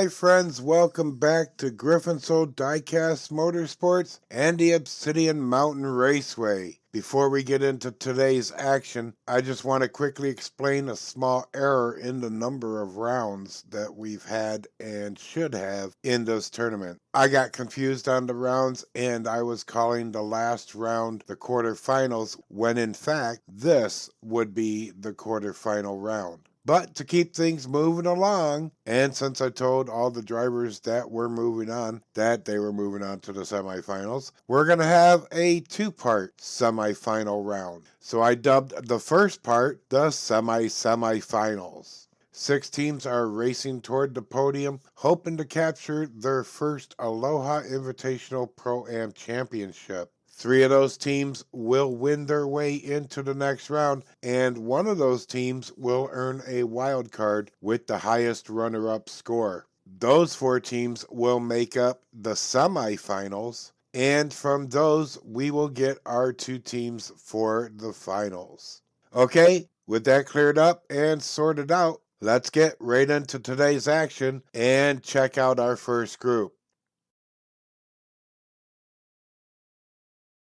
my friends, welcome back to Griffin's Old DIECAST Motorsports and the Obsidian Mountain Raceway. Before we get into today's action, I just want to quickly explain a small error in the number of rounds that we've had and should have in this tournament. I got confused on the rounds and I was calling the last round the quarterfinals when in fact this would be the quarterfinal round. But to keep things moving along, and since I told all the drivers that were moving on that they were moving on to the semifinals, we're going to have a two-part semifinal round. So I dubbed the first part the semifinals. 6 teams are racing toward the podium, hoping to capture their first Aloha Invitational ProAm championship. 3 of those teams will win their way into the next round, and one of those teams will earn a wild card with the highest runner-up score. Those 4 teams will make up the semifinals, and from those we will get our 2 teams for the finals. Okay, with that cleared up and sorted out, let's get right into today's action and check out our first group.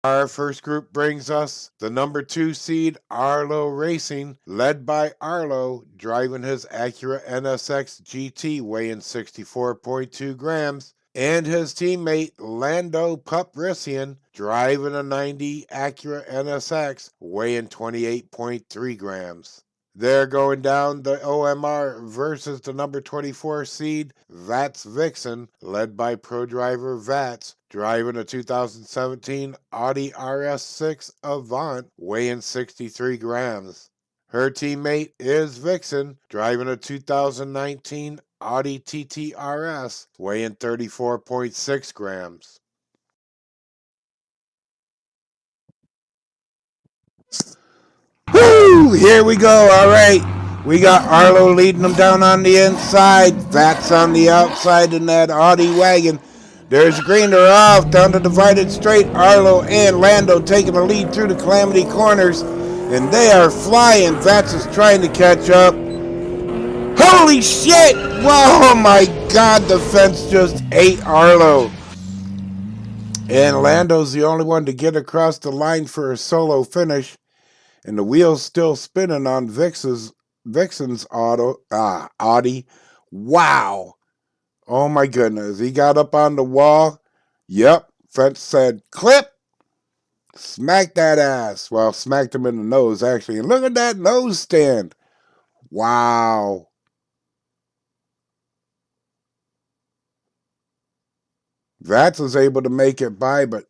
Our first group brings us the number 2 seed, Arlo Racing, led by Arlo, driving his Acura NSX GT weighing 64.2 grams, and his teammate Lando Puprissian, driving a 90 Acura NSX weighing 28.3 grams. They're going down the OMR versus the number 24 seed, Vats Vixen, led by pro driver Vats, driving a 2017 Audi RS6 Avant, weighing 63 grams. Her teammate is Vixen, driving a 2019 Audi TT RS, weighing 34.6 grams. Woo! Here we go. All right. We got Arlo leading them down on the inside. Vats on the outside in that Audi wagon. There's green. They're off down the divided straight. Arlo and Lando taking the lead through the Calamity corners. And they are flying. Vats is trying to catch up. Holy shit! Whoa, oh my God. The fence just ate Arlo. And Lando's the only one to get across the line for a solo finish. And the wheel's still spinning on Vixen's Audi. Wow. Oh my goodness. He got up on the wall. Yep. Fence said, clip. Smack that ass. Well, smacked him in the nose, actually. And look at that nose stand. Wow. Vats was able to make it by, but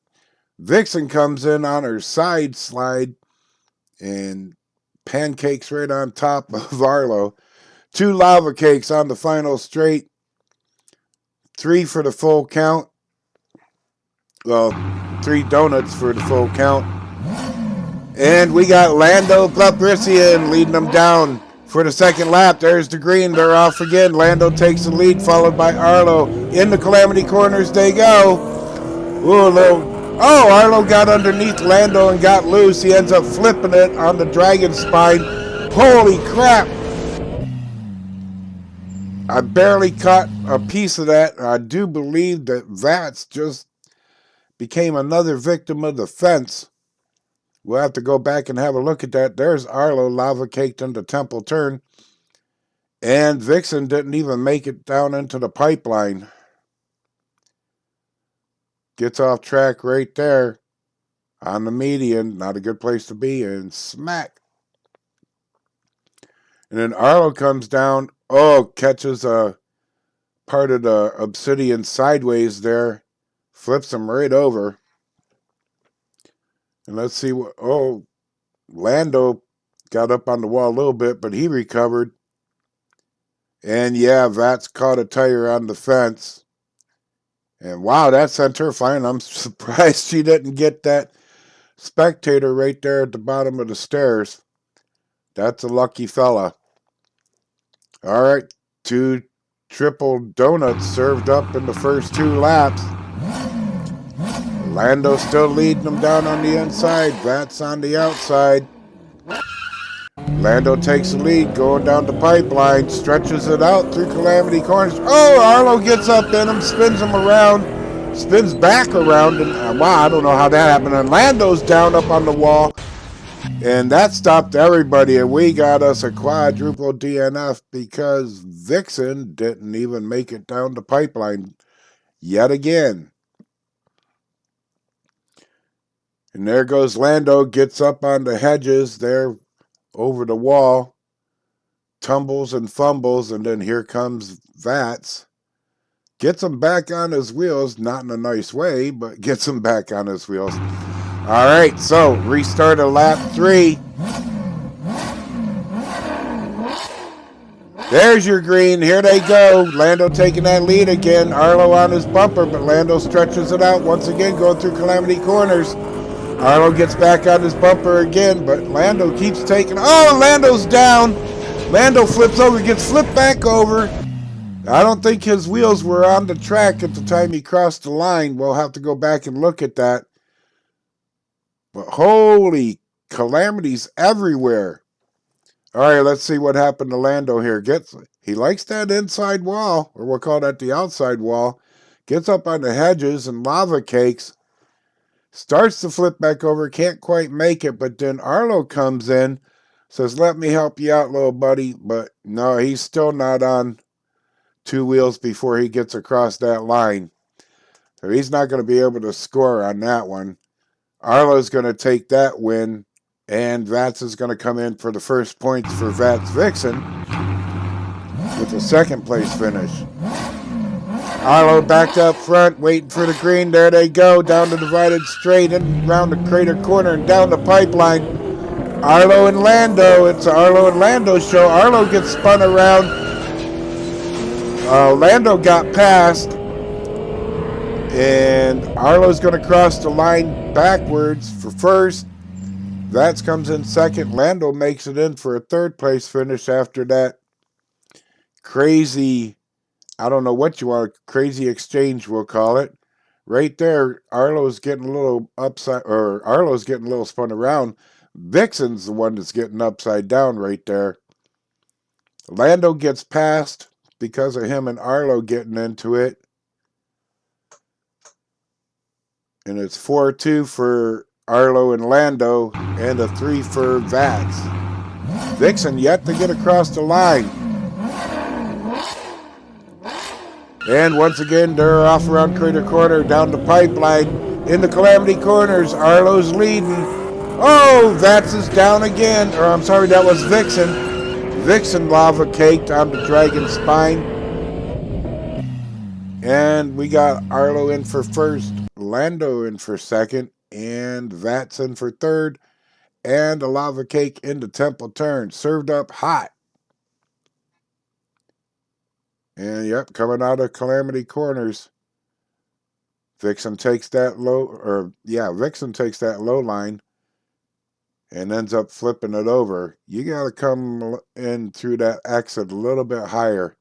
Vixen comes in on her side slide and pancakes right on top of Arlo. 2 lava cakes on the final straight. 3 for the full count. Well, 3 donuts for the full count. And we got Lando Puprissian leading them down for the second lap. There's the green. They're off again. Lando takes the lead, followed by Arlo. In the Calamity corners they go. Ooh, Arlo got underneath Lando and got loose. He ends up flipping it on the dragon spine. Holy crap. I barely caught a piece of that. I do believe that Vats just became another victim of the fence. We'll have to go back and have a look at that. There's Arlo lava caked into Temple Turn. And Vixen didn't even make it down into the pipeline. Gets off track right there on the median. Not a good place to be. And smack. And then Arlo comes down. Oh, catches a part of the Obsidian sideways there. Flips him right over. And let's see what... Oh, Lando got up on the wall a little bit, but he recovered. And yeah, Vats caught a tire on the fence. And wow, that sent her flying. I'm surprised she didn't get that spectator right there at the bottom of the stairs. That's a lucky fella. All right, 2 triple donuts served up in the first 2 laps. Lando still leading them down on the inside. Vats on the outside. Lando takes the lead, going down the pipeline, stretches it out through Calamity Corners. Oh, Arlo gets up in him, spins him around, spins back around, and wow, I don't know how that happened. And Lando's down up on the wall, and that stopped everybody, and we got us a quadruple DNF because Vixen didn't even make it down the pipeline yet again. And there goes Lando, gets up on the hedges there over the wall, tumbles and fumbles, and then here comes Vats. Gets him back on his wheels, not in a nice way, but gets him back on his wheels. All right, so restart of lap 3. There's your green. Here they go. Lando taking that lead again. Arlo on his bumper, but Lando stretches it out once again, going through Calamity Corners. Arlo gets back on his bumper again, but Lando keeps taking... Oh, Lando's down. Lando flips over, gets flipped back over. I don't think his wheels were on the track at the time he crossed the line. We'll have to go back and look at that. But holy calamities everywhere. All right, let's see what happened to Lando here. He likes that inside wall, or we'll call that the outside wall. Gets up on the hedges and lava cakes. Starts to flip back over, can't quite make it, but then Arlo comes in, says, let me help you out, little buddy. But no, he's still not on 2 wheels before he gets across that line. So he's not going to be able to score on that one. Arlo's going to take that win, and Vats is going to come in for the first points for Vats Vixen with a second place finish. Arlo backed up front, waiting for the green. There they go, down the divided straight, and around the crater corner and down the pipeline. Arlo and Lando. It's an Arlo and Lando show. Arlo gets spun around. Lando got past. And Arlo's going to cross the line backwards for first. Vats comes in second. Lando makes it in for a third place finish after that crazy... I don't know what you want, crazy exchange, we'll call it. Right there, Arlo's getting a little upside, or Arlo's getting a little spun around. Vixen's the one that's getting upside down right there. Lando gets past because of him and Arlo getting into it. And it's 4-2 for Arlo and Lando, and a 3 for Vats. Vixen yet to get across the line. And once again, they're off around Crater Corner, down the pipeline, in the Calamity Corners. Arlo's leading. Oh, Vats is down again. Or I'm sorry, that was Vixen. Vixen lava caked on the Dragon Spine. And we got Arlo in for first, Lando in for second, and Vats in for third, and a lava cake into Temple Turn, served up hot. And yep, coming out of Calamity Corners, Vixen takes that Vixen takes that low line and ends up flipping it over. You got to come in through that exit a little bit higher.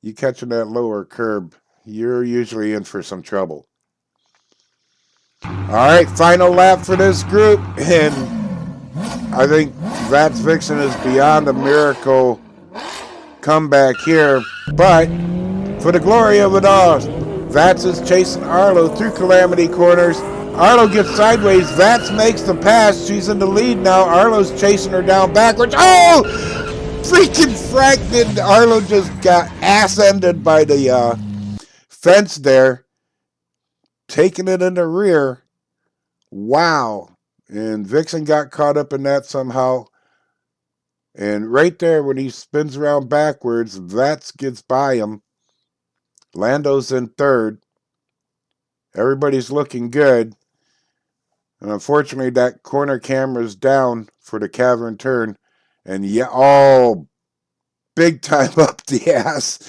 You catching that lower curb, you're usually in for some trouble. All right, final lap for this group, and I think Vats Vixen is beyond a miracle comeback here, but for the glory of it all, Vats is chasing Arlo through Calamity Corners. Arlo gets sideways. Vats makes the pass. She's in the lead now. Arlo's chasing her down backwards. Oh! Freaking fracted. Arlo just got ass-ended by the fence there. Taking it in the rear. Wow. And Vixen got caught up in that somehow. And right there, when he spins around backwards, Vats gets by him. Lando's in third. Everybody's looking good. And unfortunately, that corner camera's down for the cavern turn. And yeah, oh, big time up the ass.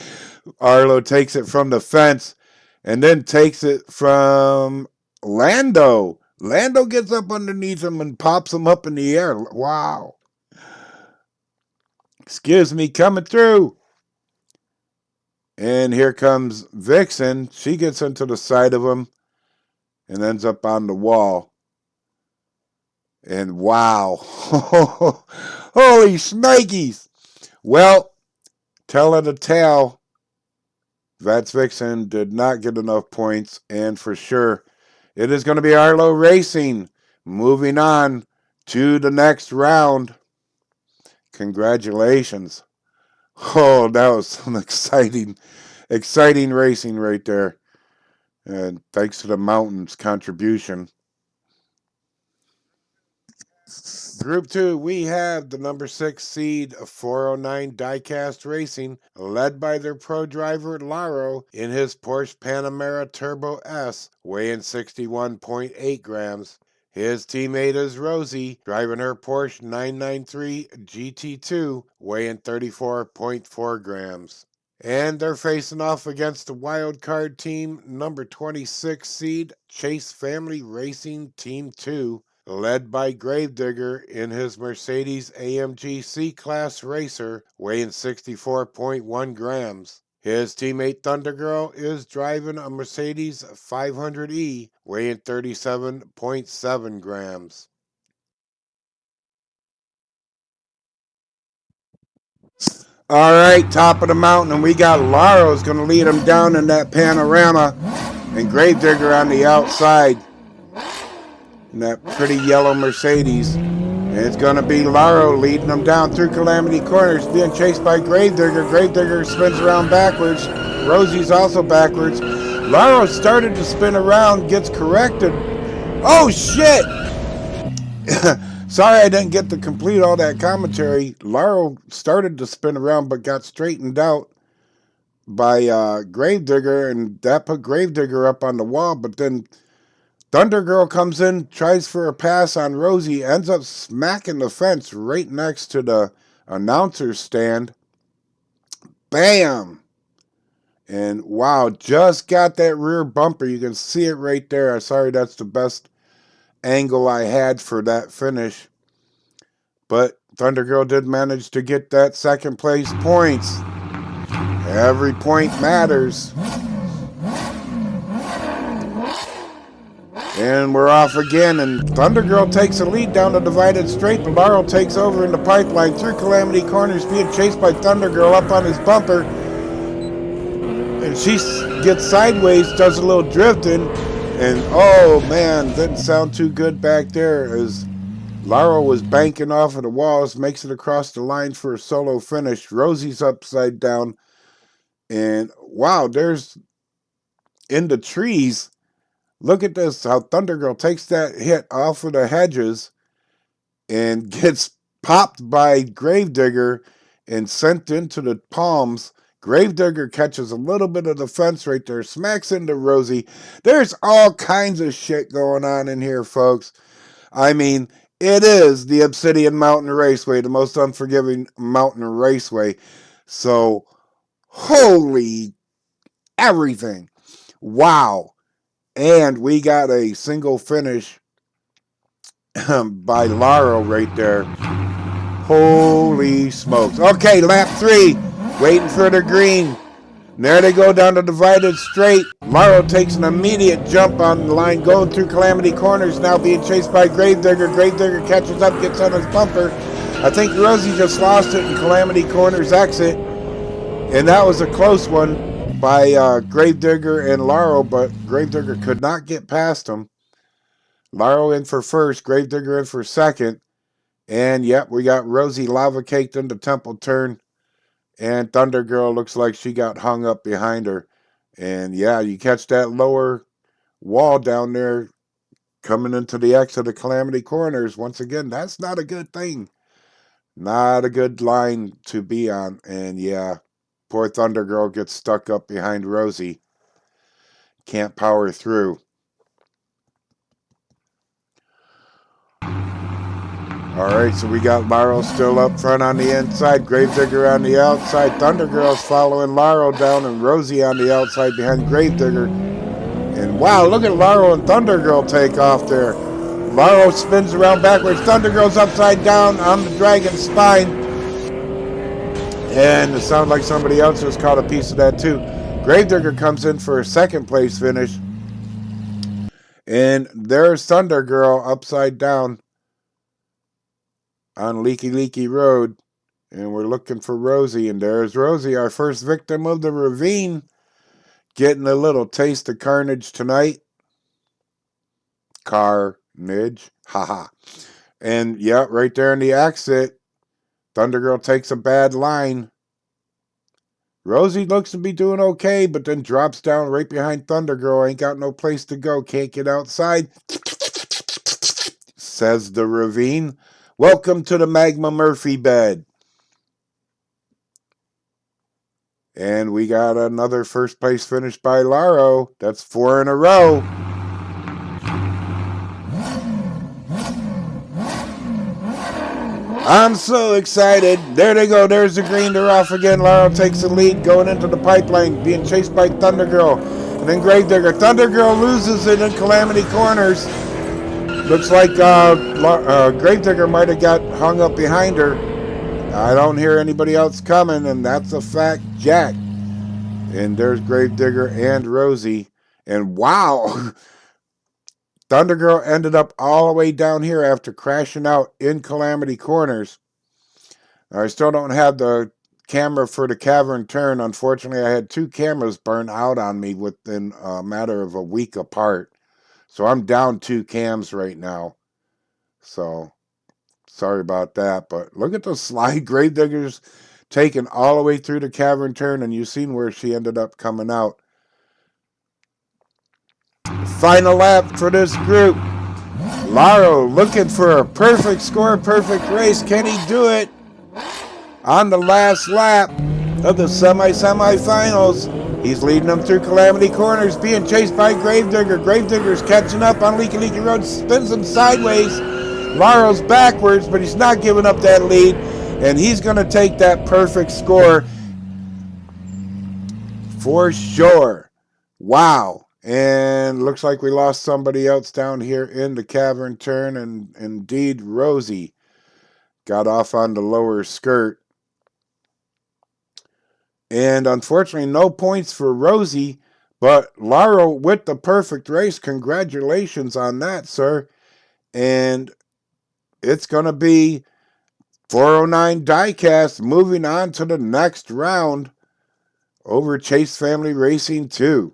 Arlo takes it from the fence and then takes it from Lando. Lando gets up underneath him and pops him up in the air. Wow. Excuse me, coming through. And here comes Vixen. She gets into the side of him and ends up on the wall. And wow. Holy shnikes. Well, tell of the tale, Vats Vixen did not get enough points, and for sure, it is going to be Arlo Racing moving on to the next round. Congratulations. Oh, that was some exciting racing right there. And thanks to the Mountains' contribution. Group 2, we have the number 6 seed 409 DIECAST Racing, led by their pro driver Laro in his Porsche Panamera Turbo S, weighing 61.8 grams. His teammate is Rosie, driving her Porsche 993 GT2, weighing 34.4 grams. And they're facing off against the wild card team, number 26 seed Chase Family Racing Team 2, led by Gravedigger in his Mercedes AMG C-Class Racer, weighing 64.1 grams. His teammate Thundergirl is driving a Mercedes 500E, weighing 37.7 grams. All right, top of the mountain, and we got Laro's going to lead him down in that panorama, and Gravedigger on the outside in that pretty yellow Mercedes. And it's going to be Laro leading them down through Calamity Corners, being chased by Gravedigger. Gravedigger spins around backwards. Rosie's also backwards. Laro started to spin around, gets corrected. Oh, shit! Sorry I didn't get to complete all that commentary. Laro started to spin around but got straightened out by Gravedigger, and that put Gravedigger up on the wall. But then Thundergirl comes in, tries for a pass on Rosie, ends up smacking the fence right next to the announcer's stand. Bam! And wow, just got that rear bumper. You can see it right there. Sorry, that's the best angle I had for that finish. But Thundergirl did manage to get that second place points. Every point matters. And we're off again, and Thundergirl takes the lead down the divided straight, but Laro takes over in the pipeline through Calamity Corners, being chased by Thundergirl up on his bumper. And she gets sideways, does a little drifting, and oh man, didn't sound too good back there as Laro was banking off of the walls, makes it across the line for a solo finish. Rosie's upside down, and wow, there's in the trees. Look at this, how Thundergirl takes that hit off of the hedges and gets popped by Gravedigger and sent into the palms. Gravedigger catches a little bit of the fence right there, smacks into Rosie. There's all kinds of shit going on in here, folks. I mean, it is the Obsidian Mountain Raceway, the most unforgiving mountain raceway. So, holy everything. Wow. And we got a single finish by Laro right there. Holy smokes. Okay, lap 3. Waiting for the green. And there they go down the divided straight. Laro takes an immediate jump on the line, going through Calamity Corners, now being chased by Gravedigger. Gravedigger catches up, gets on his bumper. I think Rosie just lost it in Calamity Corners exit. And that was a close one by Gravedigger and Laro, but Gravedigger could not get past him. Laro in for first, Gravedigger in for second. And yep, we got Rosie lava caked into Temple Turn. And Thundergirl looks like she got hung up behind her. And yeah, you catch that lower wall down there coming into the exit of Calamity Corners. Once again, that's not a good thing. Not a good line to be on. And yeah, poor Thundergirl gets stuck up behind Rosie. Can't power through. Alright, so we got Laro still up front on the inside, Gravedigger on the outside, Thundergirl's following Laro down, and Rosie on the outside behind Gravedigger. And wow, look at Laro and Thundergirl take off there. Laro spins around backwards, Thundergirl's upside down on the dragon's spine. And it sounded like somebody else just caught a piece of that too. Gravedigger comes in for a second place finish. And there's Thundergirl upside down. on Leaky Road. And we're looking for Rosie. And there's Rosie, our first victim of the ravine, getting a little taste of carnage tonight. Carnage. Haha. And yeah, right there in the exit, Thunder Girl takes a bad line. Rosie looks to be doing okay, but then drops down right behind Thunder Girl. Ain't got no place to go. Can't get outside. Says the ravine. Welcome to the Magma Murphy bed. And we got another first place finish by Laro. That's 4 in a row. I'm so excited. There they go. There's the green. They're off again. Laro takes the lead going into the pipeline, being chased by Thunder Girl. And then Gravedigger. Thunder Girl loses it in Calamity Corners. Looks like Gravedigger might have got hung up behind her. I don't hear anybody else coming, and that's a fact, Jack. And there's Gravedigger and Rosie. And wow, Thunder Girl ended up all the way down here after crashing out in Calamity Corners. I still don't have the camera for the cavern turn. Unfortunately, I had 2 cameras burn out on me within a matter of a week apart. So I'm down 2 cams right now. So sorry about that. But look at the slide Gravedigger's taken all the way through the cavern turn, and you've seen where she ended up coming out. Final lap for this group. Laro looking for a perfect score, perfect race. Can he do it? On the last lap of the semi-finals, he's leading them through Calamity Corners, being chased by Gravedigger. Gravedigger's catching up on Leaky Road, spins him sideways. Laro's backwards, but he's not giving up that lead, and he's going to take that perfect score for sure. Wow. And looks like we lost somebody else down here in the cavern turn, and indeed Rosie got off on the lower skirt. And unfortunately, no points for Rosie, but Laro with the perfect race. Congratulations on that, sir. And it's going to be 409 DIECAST moving on to the next round over Chase Family Racing 2.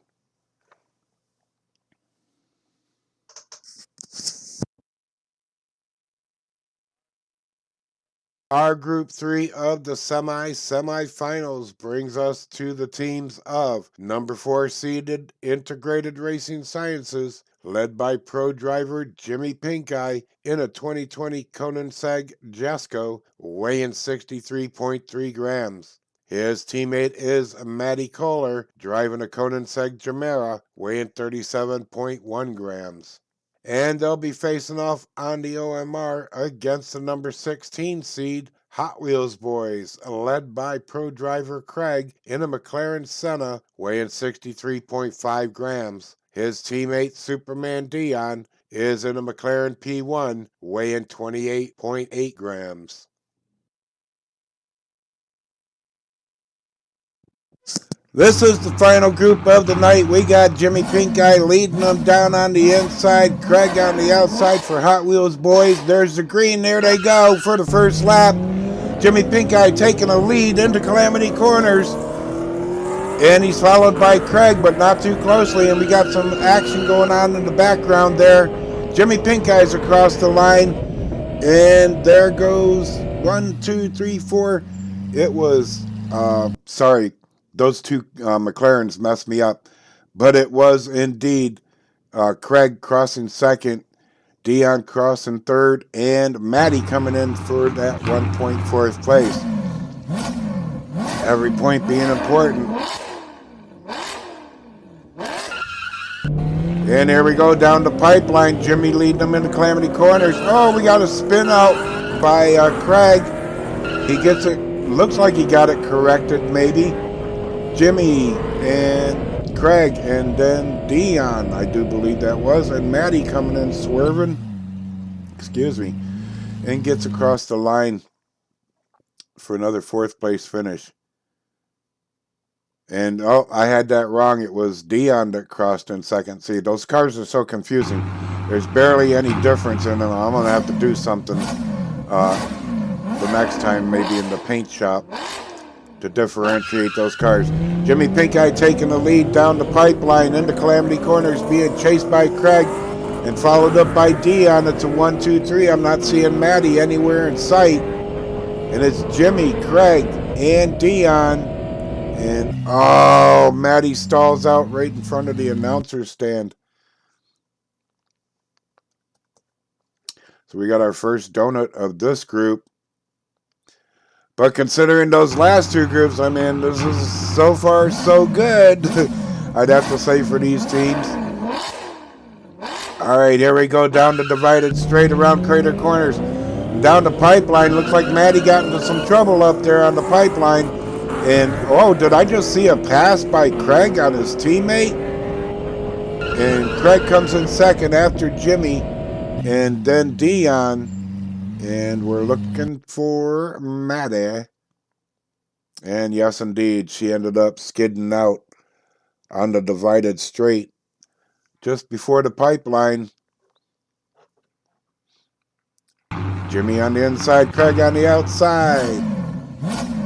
Our Group 3 of the semifinals brings us to the teams of number 4 seeded Integrated Racing Sciences, led by pro driver Jimmy Pinkeye in a 2020 Koenigsegg Jesko, weighing 63.3 grams. His teammate is Matty Kohler, driving a Koenigsegg Gemera, weighing 37.1 grams. And they'll be facing off on the OMR against the number 16 seed Hot Wheels Boys, led by pro driver Craig in a McLaren Senna, weighing 63.5 grams. His teammate Superman Dion is in a McLaren P1, weighing 28.8 grams. This is the final group of the night. We got Jimmy Pinkeye leading them down on the inside, Craig on the outside for Hot Wheels Boys. There's the green. There they go for the first lap. Jimmy Pinkeye taking a lead into Calamity Corners. And he's followed by Craig, but not too closely. And we got some action going on in the background there. Jimmy Pinkeye's across the line. And there goes 1, 2, 3, 4. It was, sorry. Those 2 McLarens messed me up. But it was indeed Craig crossing second, Dion crossing third, and Matty coming in for that 1.4th place. Every point being important. And here we go down the pipeline. Jimmy leading them into Calamity Corners. Oh, we got a spin out by Craig. He gets it. Looks like he got it corrected maybe. Jimmy and Craig, and then Dion, I do believe that was, and Matty coming in swerving, and gets across the line for another 4th place finish. And oh, I had that wrong. It was Dion that crossed in second. See, those cars are so confusing. There's barely any difference in them. I'm gonna have to do something the next time, maybe in the paint shop, to differentiate those cars. Jimmy Pinkeye taking the lead down the pipeline into Calamity Corners, being chased by Craig and followed up by Dion. It's a 1-2-3. I'm not seeing Maddie anywhere in sight. And it's Jimmy, Craig, and Dion. And oh, Maddie stalls out right in front of the announcer's stand. So we got our first donut of this group. But considering those last two groups, I mean, this is so far so good, I'd have to say, for these teams. All right, here we go down the divided straight around Crater Corners. Down the pipeline, looks like Maddie got into some trouble up there on the pipeline. And, oh, did I just see a pass by Craig on his teammate? And Craig comes in second after Jimmy and then Dion. And we're looking for Maddie. And yes, indeed, she ended up skidding out on the divided straight just before the pipeline. Jimmy on the inside, Craig on the outside.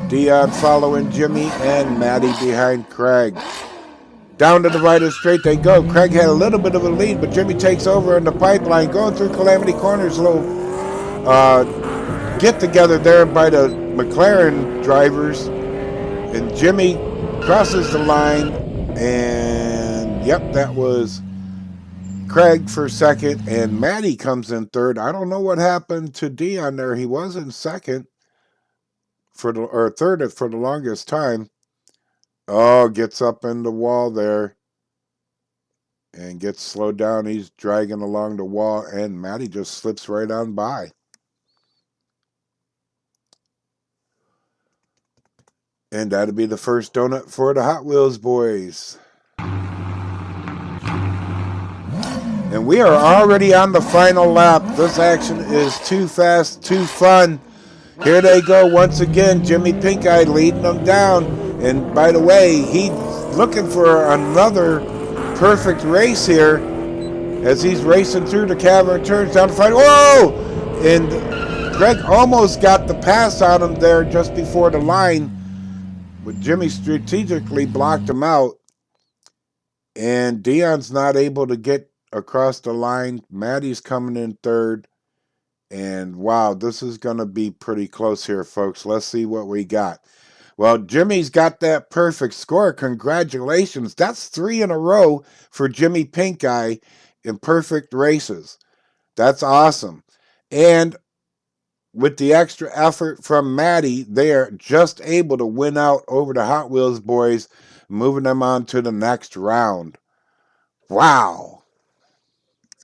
Dion following Jimmy and Maddie behind Craig. Down the divided straight they go. Craig had a little bit of a lead, but Jimmy takes over in the pipeline, going through Calamity Corners. A little get together there by the McLaren drivers. And Jimmy crosses the line. And yep, that was Craig for second. And Maddie comes in third. I don't know what happened to Dion there. He was in second or third for the longest time. Oh, gets up in the wall there and gets slowed down. He's dragging along the wall, and Maddie just slips right on by. And that'll be the first donut for the Hot Wheels boys. And we are already on the final lap. This action is too fast, too fun. Here they go once again. Jimmy Pinkeye leading them down. And by the way, he's looking for another perfect race here as he's racing through the cavern turns down the front. Whoa! And Greg almost got the pass on him there just before the line, but Jimmy strategically blocked him out. And Dion's not able to get across the line. Maddie's coming in third. And wow, this is going to be pretty close here, folks. Let's see what we got. Well, Jimmy's got that perfect score. Congratulations. That's 3 in a row for Jimmy Pinkeye in perfect races. That's awesome. And with the extra effort from Maddie, they are just able to win out over the Hot Wheels boys, moving them on to the next round. Wow.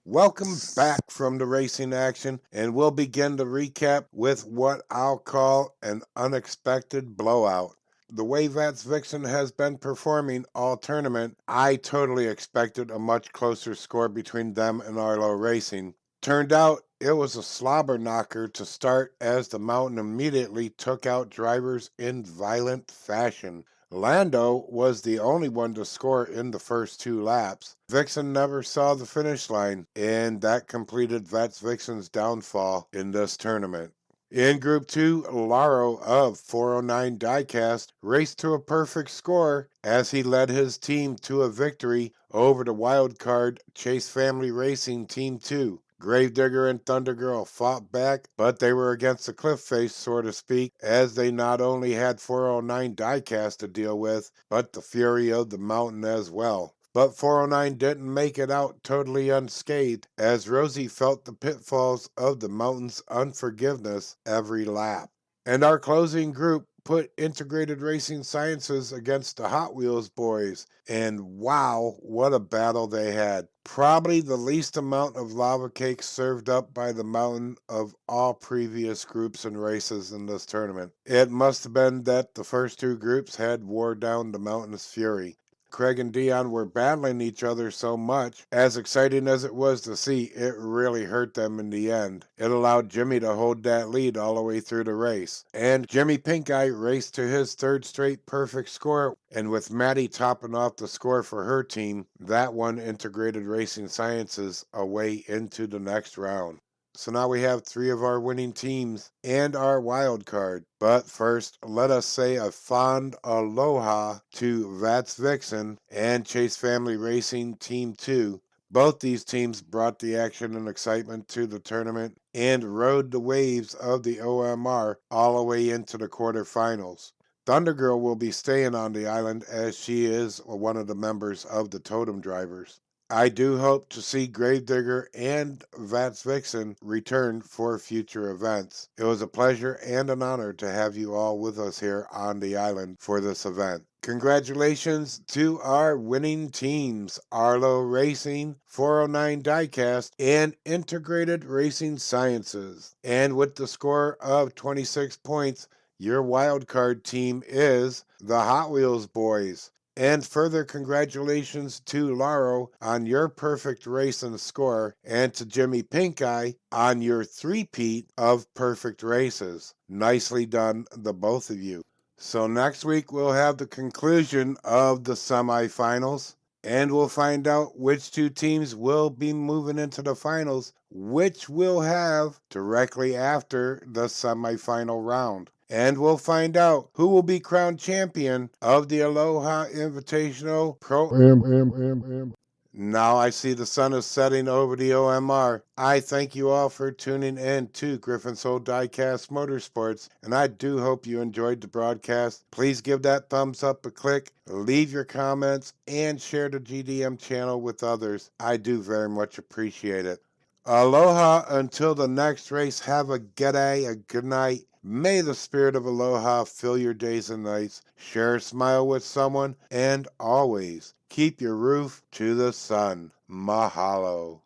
Welcome back from the racing action, and we'll begin the recap with what I'll call an unexpected blowout. The way Vats Vixen has been performing all tournament, I totally expected a much closer score between them and Arlo Racing. Turned out it was a slobber knocker to start, as the Mountain immediately took out drivers in violent fashion. Lando was the only one to score in the first 2 laps. Vixen never saw the finish line, and that completed Vats Vixen's downfall in this tournament. In Group 2, Laro of 409 DIECAST raced to a perfect score as he led his team to a victory over the wildcard Chase Family Racing Team 2. Gravedigger and Thunder Girl fought back, but they were against the cliff face, so to speak, as they not only had 409 DIECAST to deal with, but the fury of the Mountain as well. But 409 didn't make it out totally unscathed, as Rosie felt the pitfalls of the Mountain's unforgiveness every lap. And our closing group put Integrated Racing Sciences against the Hot Wheels boys, and wow, what a battle they had. Probably the least amount of lava cakes served up by the Mountain of all previous groups and races in this tournament. It must have been that the first 2 groups had wore down the Mountain's fury. Craig and Dion were battling each other so much, as exciting as it was to see, it really hurt them in the end. It allowed Jimmy to hold that lead all the way through the race. And Jimmy Pinkeye raced to his 3rd straight perfect score, and with Maddie topping off the score for her team, that won Integrated Racing Sciences away into the next round. So now we have 3 of our winning teams and our wild card. But first, let us say a fond aloha to Vats Vixen and Chase Family Racing Team 2. Both these teams brought the action and excitement to the tournament and rode the waves of the OMR all the way into the quarterfinals. Thunder Girl will be staying on the island as she is one of the members of the Totem Drivers. I do hope to see Gravedigger and Vats Vixen return for future events. It was a pleasure and an honor to have you all with us here on the island for this event. Congratulations to our winning teams, Arlo Racing, 409 DIECAST, and Integrated Racing Sciences. And with the score of 26 points, your wildcard team is the Hot Wheels Boys. And further congratulations to Laro on your perfect race and score, and to Jimmy Pinkeye on your three-peat of perfect races. Nicely done, the both of you. So next week we'll have the conclusion of the semifinals, and we'll find out which 2 teams will be moving into the finals, which we'll have directly after the semifinal round. And we'll find out who will be crowned champion of the Aloha Invitational ProAm. Now I see the sun is setting over the OMR. I thank you all for tuning in to Griffin's Old Diecast Motorsports, and I do hope you enjoyed the broadcast. Please give that thumbs up a click, leave your comments, and share the GDM channel with others. I do very much appreciate it. Aloha until the next race. Have a good day, a good night. May the spirit of aloha fill your days and nights. Share a smile with someone, and always keep your roof to the sun. Mahalo.